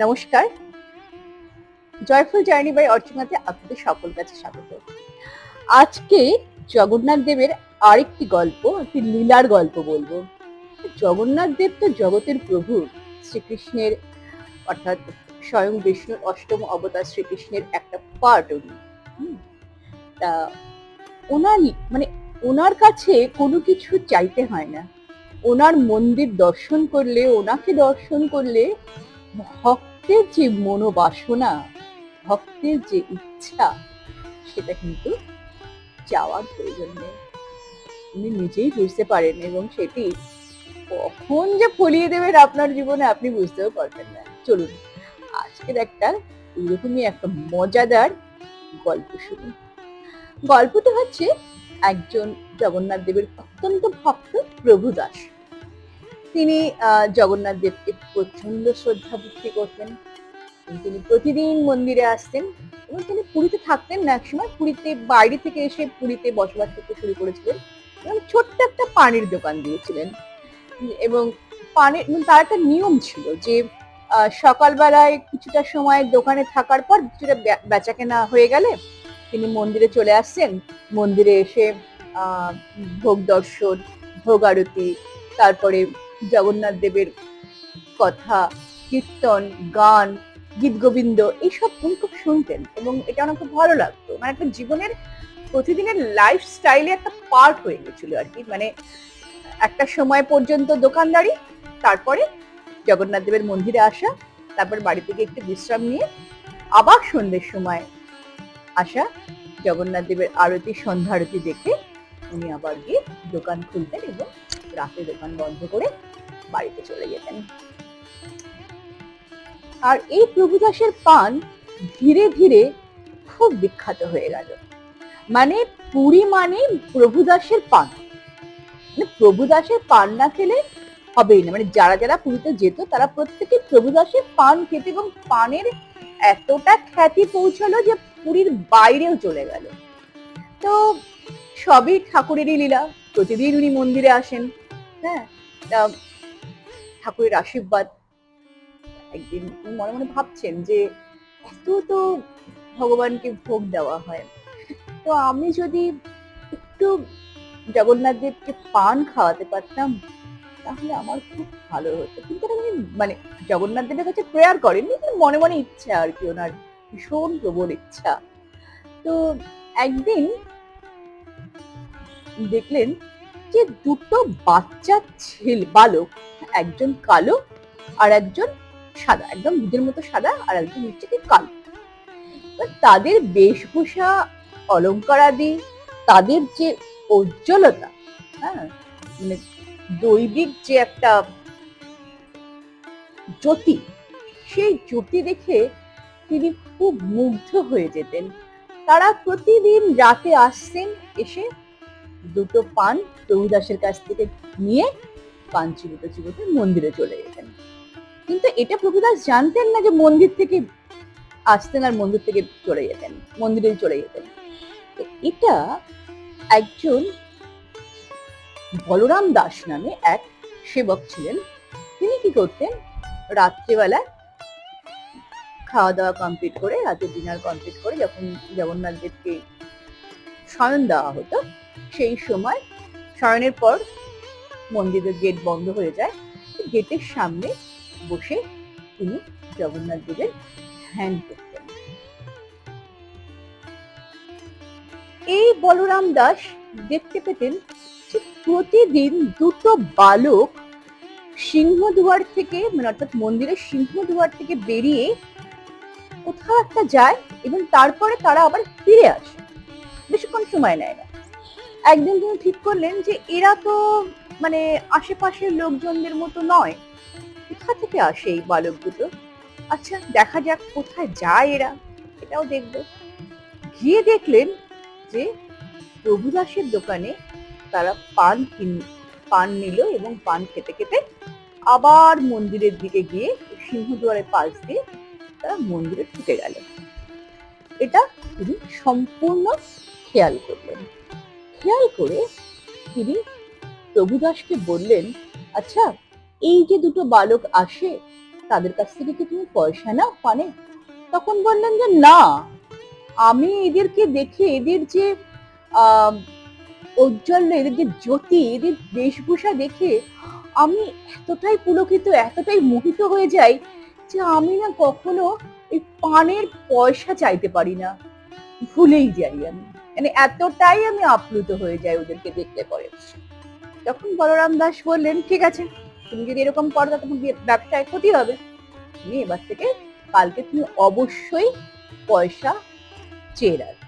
নমস্কার, joyful journey by অর্চনাতে আপনাদের সকল কাছে স্বাগত। আজকে জগন্নাথ দেবের আরেকটি গল্প, একটি লীলার গল্প বলবো। জগন্নাথ দেব তো জগতের প্রভু, শ্রীকৃষ্ণের অর্থাৎ স্বয়ং বিষ্ণুর অষ্টম অবতার শ্রীকৃষ্ণের একটা পার্ট উনি। তা ওনার মানে ওনার কাছে কোনো কিছু চাইতে হয় না। ওনার মন্দির দর্শন করলে, ওনাকে দর্শন করলে ভক্তের যে মনোবাসনা, ভক্তের যে ইচ্ছা, সেটা কিন্তু চাওয়ার প্রয়োজন নেই। উনি নিজেই বুঝতে পারেন এবং সেটি কখন যে ফলিয়ে দেবেন আপনার জীবনে আপনি বুঝতেও পারবেন না। চলুন আজকের একটা এরকমই একটা মজাদার গল্প শুনি। গল্পটা হচ্ছে একজন জগন্নাথ দেবের অত্যন্ত ভক্ত প্রভুদাস। তিনি জগন্নাথ দেবকে প্রচন্ড শ্রদ্ধা ভক্তি করতেন। তিনি প্রতিদিন মন্দিরে আসতেন এবং তিনি পুরীতে থাকতেন না, একসময় পুরীতে বাইরে থেকে এসে পুরীতে বসবাস করতে শুরু করেছিলেন এবং ছোট্ট একটা পানির দোকান দিয়েছিলেন। এবং পানির তার একটা নিয়ম ছিল যে সকালবেলায় কিছুটা সময় দোকানে থাকার পর কিছুটা বেচা কেনা হয়ে গেলে তিনি মন্দিরে চলে আসছেন। মন্দিরে এসে ভোগ দর্শন, ভোগ আরতি, তারপরে জগন্নাথ দেবের কথা, কীর্তন, গান, গীত গোবিন্দ এইসব উনি খুব শুনতেন এবং এটা ওনার খুব ভালো লাগতো। মানে একটা জীবনের প্রতিদিনের লাইফ স্টাইলে একটা পার্ট হয়ে গেছিল আর কি। মানে একটা সময় পর্যন্ত দোকানদারি, তারপরে জগন্নাথ দেবের মন্দিরে আসা, তারপর বাড়ি থেকে একটু বিশ্রাম নিয়ে আবার সন্ধ্যের সময় আসা, জগন্নাথ দেবের আরতি, সন্ধ্যা আরতি দেখে উনি আবার গিয়ে দোকান খুলতেন এবং রাতে দোকান বন্ধ করে বাড়িতে চলে যেতেন। আর এই প্রভুদাসের পান ধীরে ধীরে খুব বিখ্যাত হয়ে গেল। মানে পুরী মানে প্রভুদাসের পান, মানে প্রভুদাসের পান না খেলে হবেই না। মানে যারা যারা পুরীতে যেত তারা প্রত্যেকে প্রভুদাসের পান খেত এবং পানের এতটা খ্যাতি পৌঁছালো যে পুরীর বাইরেও চলে গেল। তো সবই ঠাকুরেরই লীলা। প্রতিদিন উনি মন্দিরে আসেন, হ্যাঁ, ঠাকুরের আশীর্বাদ। একদিন মনে মনে ভাবছেন যে এত তো ভগবানকে ভোগ দেওয়া হয়, তো আমি যদি একটু জগন্নাথ দেবকে পান খাওয়াতে পারতাম তাহলে আমার খুব ভালো হতো। কিন্তু মানে জগন্নাথ দেবের কাছে প্রেয়ার করেননি, মনে মনে ইচ্ছা আর কি, ওনার ভীষণ প্রবল ইচ্ছা। তো একদিন দেখলেন যে দুটো বাচ্চা ছেলে বালক, একজন কালো আর একজন সাদা, একদম দুধের মতো সাদা, আর একজন হচ্ছে কি কালো। তাদের বেশভূষা, অলঙ্কার আদি, তাদের যে উজ্জ্বলতা, হ্যাঁ, মানে দৈবিক যে একটা জ্যোতি, সেই জ্যোতি দেখে তিনি খুব মুগ্ধ হয়ে যেতেন। তারা প্রতিদিন রাতে আসছেন, এসে দুটো পান প্রভুদাসের কাছ থেকে নিয়ে পান চিবোতে চিবোতে মন্দিরে চলে যেতেন। কিন্তু এটা প্রভুদাস জানতেন না যে মন্দির থেকে আসতেন আর মন্দির থেকে চলে যেতেন, মন্দিরে চলে যেতেন। এটা একজন বলরাম দাস নামে এক সেবক ছিলেন। তিনি কি করতেন, রাত্রিবেলা খাওয়া দাওয়া কমপ্লিট করে, রাতে ডিনার কমপ্লিট করে যখন জগন্নাথ দেবকে শয়ন দেওয়া হতো, সেই সময় শয়নের পর মন্দিরের গেট বন্ধ হয়ে যায়, গেটের সামনে বসে তিনি জগন্নাথ দেবের ধ্যান করতেন। এই বলরাম দাস দেখতে পেতেন যে প্রতিদিন দুটো বালক সিংহদুয়ার থেকে, মানে অর্থাৎ মন্দিরের সিংহদুয়ার থেকে বেরিয়ে কোথাও একটা যায় এবং তারপরে তারা আবার ফিরে আসে, বেশিক্ষণ সময় নেয় না। একদিন তিনি ঠিক করলেন যে এরা তো মানে আশেপাশের লোকজনদের মতো নয়, কোথা থেকে আসে এই বালক দুটো, আচ্ছা দেখা যাক কোথায় যায় এরা, এটাও দেখবো। গিয়ে দেখলেন যে প্রভুদাসের দোকানে তারা পান নিল এবং পান খেতে খেতে আবার মন্দিরের দিকে গিয়ে সিংহদুয়ারের পাশ দিয়ে তারা মন্দিরে ঢুকে গেল। এটা তিনি সম্পূর্ণ খেয়াল করলেন। খেয়াল করে তিনি প্রভুদাসকে বললেন, আচ্ছা এই যে দুটো বালক আসে তাদের কাছ থেকে কি তুমি পয়সা নাও পানে? তখন বললেন যে না, আমি এদেরকে দেখে, এদের যে আহ ঔজ্জ্বল্য, এদের যে জ্যোতি, এদের বেশভূষা দেখে আমি এতটাই পুলকিত, এতটাই মোহিত হয়ে যাই যে আমি না কখনো এই পানের পয়সা চাইতে পারি না, ভুলেই যাই আমি। মানে এতটাই আমি আপ্লুত হয়ে যাই ওদেরকে দেখলে পরে। তখন বলরাম দাস বললেন, ঠিক আছে, তুমি যদি এরকম করো তখন ব্যবসায় ক্ষতি হবে, তুমি এবার থেকে কালকে তুমি অবশ্যই পয়সা চেয়ে রাখবে।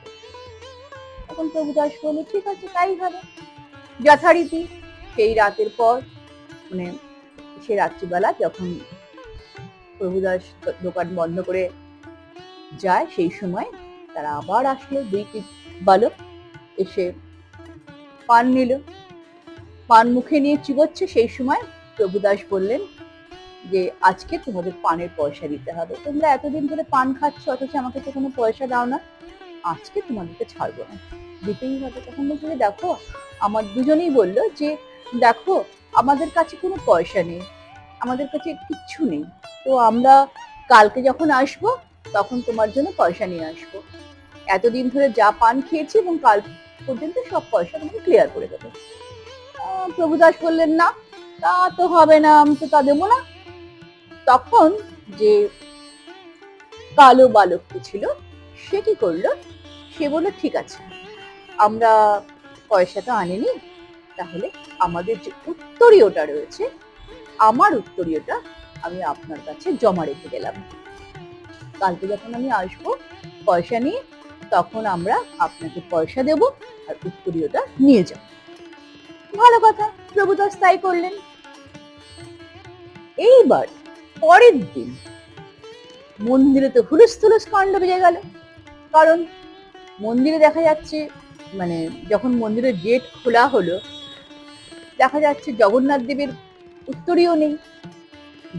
তখন প্রভুদাস বললো, ঠিক আছে, তাই হবে। যথারীতি সেই রাতের পর, মানে সে রাত্রিবেলা যখন প্রভুদাস দোকান বন্ধ করে যায়, সেই সময় তারা আবার আসলো, দুই বালক এসে পান নিল, পান মুখে নিয়ে চিবোচ্ছে। সেই সময় প্রভুদাস বললেন যে আজকে তোমাদের পানের পয়সা দিতে হবে, তোমরা এতদিন ধরে পান খাচ্ছ অথচ আমাকে তো কোনো পয়সা দাও না, আজকে তোমাদেরকে ছাড়বো না, দিতেই হবে। তখন বলছে যে দেখো, আমার দুজনেই বললো যে দেখো, আমাদের কাছে কোনো পয়সা নেই, আমাদের কাছে কিচ্ছু নেই, তো আমরা কালকে যখন আসবো তখন তোমার জন্য পয়সা নিয়ে আসবো, এতদিন ধরে যা পান খেয়েছি এবং কাল পর্যন্ত সব পয়সা তোমাকে ক্লিয়ার করে দেবো। প্রভুদাস বললেন, না, তা তো হবে না, আমি তো তা দেবো না। তখন যে কালো বালকটি ছিল সে কি করলো, সে বললো, ঠিক আছে, আমরা পয়সাটা আনিনি, তাহলে আমাদের যে উত্তরীয়টা রয়েছে, আমার উত্তরীয়টা আমি আপনার কাছে জমা রেখে গেলাম, কালকে যখন আমি আসবো পয়সা নিয়ে তখন আমরা আপনাকে পয়সা দেব আর উত্তরীয়টা নিয়ে যাব। ভালো কথা, প্রভুদাস তাই করলেন। এইবার পরের দিন মন্দিরে তো হুলস্থুলুস কাণ্ড বেজে গেল, কারণ মন্দিরে দেখা যাচ্ছে, মানে যখন মন্দিরের গেট খোলা হলো দেখা যাচ্ছে জগন্নাথ দেবের উত্তরীয় নেই,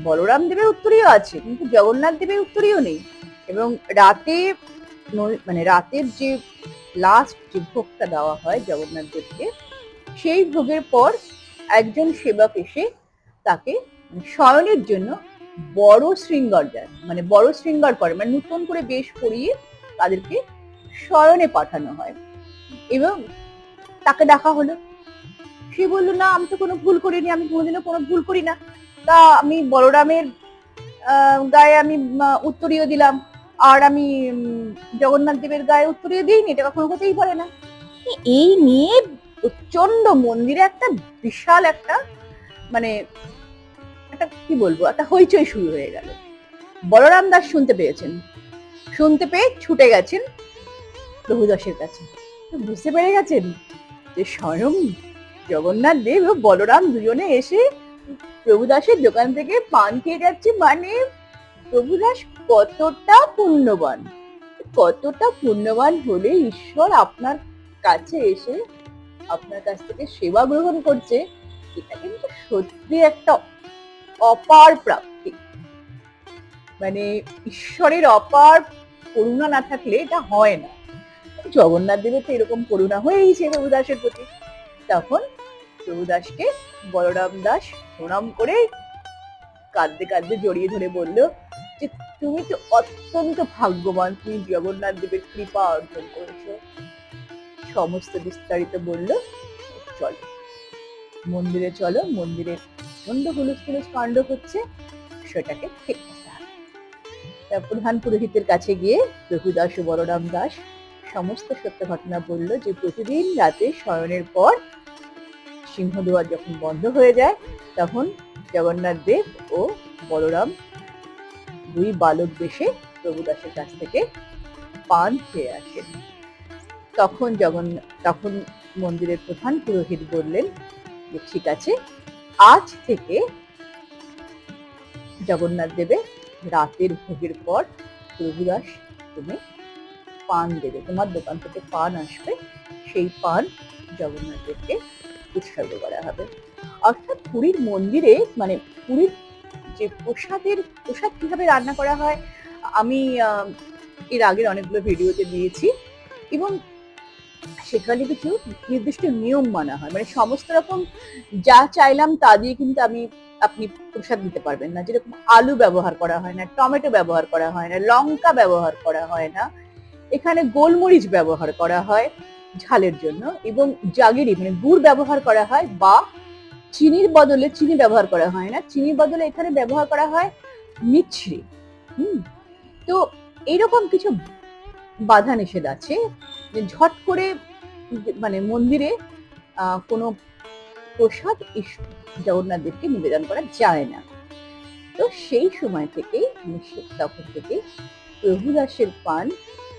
বলরাম দেবের উত্তরীয় আছে কিন্তু জগন্নাথ দেবের উত্তরীয় নেই। এবং রাতে, মানে রাতের যে লাস্ট যে ভোগটা দেওয়া হয় জগন্নাথ দেবকে, সেই ভোগের পর একজন সেবক এসে তাকে শয়নের জন্য বড় শৃঙ্গার দেয়, মানে বড় শৃঙ্গার করে, মানে নতুন করে বেশ পরিয়ে তাদেরকে শয়নে পাঠানো হয়। এবং তাকে ডাকা হলো, সে বললো, না, আমি তো কোনো ভুল করিনি, আমি কোনোদিনও কোনো ভুল করি না, তা আমি বলরামের গায়ে আমি উত্তরীয় দিলাম আর আমি জগন্নাথ দেবের গায়ে উত্তরীয় দিইনি, এটা কখনো হতেই পারে না। এই নিয়ে প্রচন্ড মন্দিরে একটা বিশাল একটা, মানে একটা কি বলবো, একটা হইচই শুরু হয়ে গেল। বলরাম দাস শুনতে পেয়েছেন, শুনতে পেয়ে ছুটে গেছেন প্রভুদাসের কাছে, বুঝতে পেরে গেছেন যে স্বয়ং জগন্নাথ দেব ও বলরাম দুজনে এসে প্রভুদাসের দোকান থেকে পান খেয়ে যাচ্ছে, মানে প্রভুদাস কতটা পুণ্যবান, কতটা পুণ্যবান হলে ঈশ্বর আপনার কাছে এসে আপনার কাছ থেকে সেবা গ্রহণ করছে, এটা কিন্তু সত্যি একটা অপার প্রাপ্তি। মানে ঈশ্বরের অপার করুণা না থাকলে এটা হয় না। জগন্নাথ দেবের তো এরকম করুণা হয়েইছে প্রভুদাসের প্রতি। তখন প্রভুদাসকে বলরাম দাস প্রণাম করে কাঁদতে কাঁদতে জড়িয়ে ধরে বলল যে তুমি তো অত্যন্ত ভাগ্যবান, তুমি জগন্নাথ দেবের কৃপা অর্জন করেছো। সমস্ত বিস্তারিত বলল, চলো মন্দিরে চলো, মন্দিরে প্রচন্ড হুলস্থুলুস কাণ্ড হচ্ছে, সেটাকে ঠিক করতে হবে। প্রধান পুরোহিতের কাছে গিয়ে প্রভুদাস ও বলরাম দাস সমস্ত সত্য ঘটনা বলল যে প্রতিদিন রাতে শয়নের পর সিংহদুয়ার যখন বন্ধ হয়ে যায় তখন জগন্নাথ দেব ও বলরাম দুই বালক বেশে প্রভুদাসের কাছ থেকে পান খেয়ে আসেন। তখন মন্দিরের প্রধান পুরোহিত বললেন যে ঠিক আছে, আজ থেকে জগন্নাথ দেবে রাতের ভোগের পর প্রভুদাস তুমি পান দেবে, তোমার দোকান থেকে পান আসবে, সেই পান জগন্নাথ দেবকে উৎসর্গ করা হবে। অর্থাৎ পুরীর মন্দিরে, মানে পুরীর যে প্রসাদ কিভাবে রান্না করা হয় আমি এর আগের অনেকগুলো ভিডিওতে দিয়েছি, এবং সেখানে কিছু নির্দিষ্ট নিয়ম মানা হয়, মানে সমস্ত রকম যা চাইলাম তা দিয়ে কিন্তু আপনি প্রসাদ দিতে পারবেন না। যেরকম আলু ব্যবহার করা হয় না, টমেটো ব্যবহার করা হয় না, লঙ্কা ব্যবহার করা হয় না, এখানে গোলমরিচ ব্যবহার করা হয় ঝালের জন্য, এবং জাগেরি মানে গুড় ব্যবহার করা হয়, বা চিনির বদলে চিনি ব্যবহার করা হয় না, চিনির বদলে এখানে ব্যবহার করা হয় মিছরি। তো এইরকম কিছু বাধা নিষেধ আছে, ঝট করে মানে মন্দিরে কোনো প্রসাদ জগন্নাথ দেবকে নিবেদন করা যায় না। তো সেই সময় থেকে তখন থেকে প্রভুদাসের পান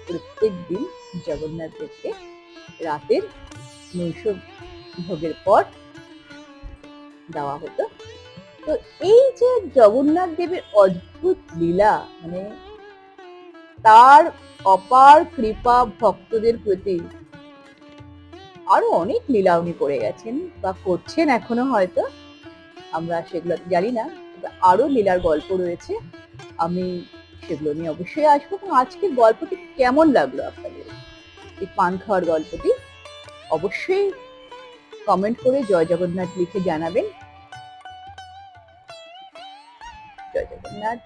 প্রত্যেক দিন জগন্নাথ দেবকে রাতের নৈশ ভোগের পর দেওয়া হতো। তো এই যে জগন্নাথ দেবের অদ্ভুত লীলা, মানে তার অপার কৃপা ভক্তদের প্রতি, আরো অনেক লীলা উনি করে গেছেন বা করছেন এখনো, হয়তো আমরা সেগুলো জানি না, আরো লীলার গল্প রয়েছে, আমি সেগুলো নিয়ে অবশ্যই আসবো। এবং আজকের গল্পটি কেমন লাগলো আপনাদের, এই পান খাওয়ার গল্পটি, অবশ্যই কমেন্ট করে জয় জগন্নাথ লিখে জানাবেন। জয় জগন্নাথ।